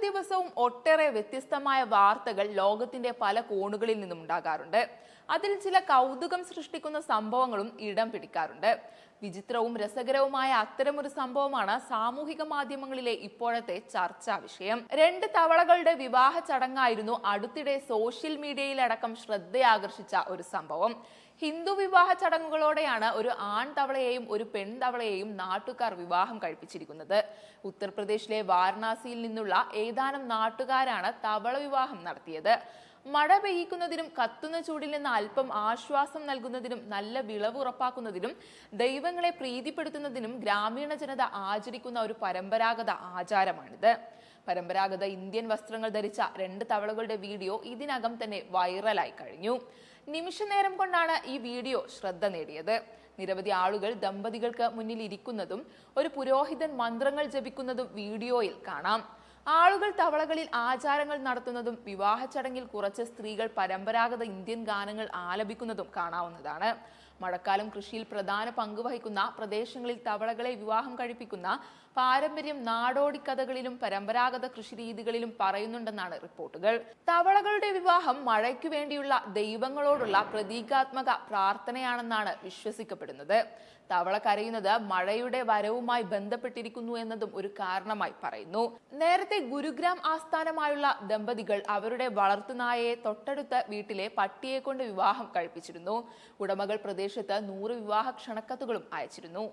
ദിവസവും ഒട്ടേറെ വ്യത്യസ്തമായ വാർത്തകൾ ലോകത്തിന്റെ പല കോണുകളിൽ നിന്നും ഉണ്ടാകാറുണ്ട്. അതിൽ ചില കൗതുകം സൃഷ്ടിക്കുന്ന സംഭവങ്ങളും ഇടം പിടിക്കാറുണ്ട്. വിചിത്രവും രസകരവുമായ അത്തരമൊരു സംഭവമാണ് സാമൂഹിക മാധ്യമങ്ങളിലെ ഇപ്പോഴത്തെ ചർച്ചാ വിഷയം. 2 തവളകളുടെ വിവാഹ ചടങ്ങായിരുന്നു അടുത്തിടെ സോഷ്യൽ മീഡിയയിലടക്കം ശ്രദ്ധയാകർഷിച്ച ഒരു സംഭവം. ഹിന്ദു വിവാഹ ചടങ്ങുകളോടെയാണ് ഒരു ആൺ തവളയെയും ഒരു പെൺതവളയെയും നാട്ടുകാർ വിവാഹം കഴിപ്പിച്ചിരിക്കുന്നത്. ഉത്തർപ്രദേശിലെ വാരണാസിയിൽ നിന്നുള്ള ഏതാനും നാട്ടുകാരാണ് തവള വിവാഹം നടത്തിയത്. മഴ പെയ്യിക്കുന്നതിനും കത്തുന്ന ചൂടിൽ നിന്ന് അല്പം ആശ്വാസം നൽകുന്നതിനും നല്ല വിളവ് ഉറപ്പാക്കുന്നതിനും ദൈവങ്ങളെ പ്രീതിപ്പെടുത്തുന്നതിനും ഗ്രാമീണ ജനത ആചരിക്കുന്ന ഒരു പരമ്പരാഗത ആചാരമാണിത്. പരമ്പരാഗത ഇന്ത്യൻ വസ്ത്രങ്ങൾ ധരിച്ച 2 തവളകളുടെ വീഡിയോ ഇതിനകം തന്നെ വൈറലായി കഴിഞ്ഞു. നിമിഷ നേരം കൊണ്ടാണ് ഈ വീഡിയോ ശ്രദ്ധ നേടിയത്. നിരവധി ആളുകൾ ദമ്പതികൾക്ക് മുന്നിൽ ഇരിക്കുന്നതും ഒരു പുരോഹിതൻ മന്ത്രങ്ങൾ ജപിക്കുന്നതും വീഡിയോയിൽ കാണാം. ആളുകൾ തവളകളിൽ ആചാരങ്ങൾ നടത്തുന്നതും വിവാഹ ചടങ്ങിൽ കുറച്ച് സ്ത്രീകൾ പരമ്പരാഗത ഇന്ത്യൻ ഗാനങ്ങൾ ആലപിക്കുന്നതും കാണാവുന്നതാണ്. മഴക്കാലം കൃഷിയിൽ പ്രധാന പങ്ക് വഹിക്കുന്ന പ്രദേശങ്ങളിൽ തവളകളെ വിവാഹം കഴിപ്പിക്കുന്ന പാരമ്പര്യം നാടോടി കഥകളിലും പരമ്പരാഗത കൃഷിരീതികളിലും പറയുന്നുണ്ടെന്നാണ് റിപ്പോർട്ടുകൾ. തവളകളുടെ വിവാഹം മഴയ്ക്കു വേണ്ടിയുള്ള ദൈവങ്ങളോടുള്ള പ്രതീകാത്മക പ്രാർത്ഥനയാണെന്നാണ് വിശ്വസിക്കപ്പെടുന്നത്. തവള കരയുന്നത് മഴയുടെ വരവുമായി ബന്ധപ്പെട്ടിരിക്കുന്നു എന്നതും ഒരു കാരണമായി പറയുന്നു. നേരത്തെ ഗുരുഗ്രാം ആസ്ഥാനമായുള്ള ദമ്പതികൾ അവരുടെ വളർത്തുനായയെ തൊട്ടടുത്ത വീട്ടിലെ പട്ടിയെ കൊണ്ട് വിവാഹം കഴിപ്പിച്ചിരുന്നു. ഉടമകൾ പ്രദേശത്ത് 100 വിവാഹ ക്ഷണക്കത്തുകളും അയച്ചിരുന്നു.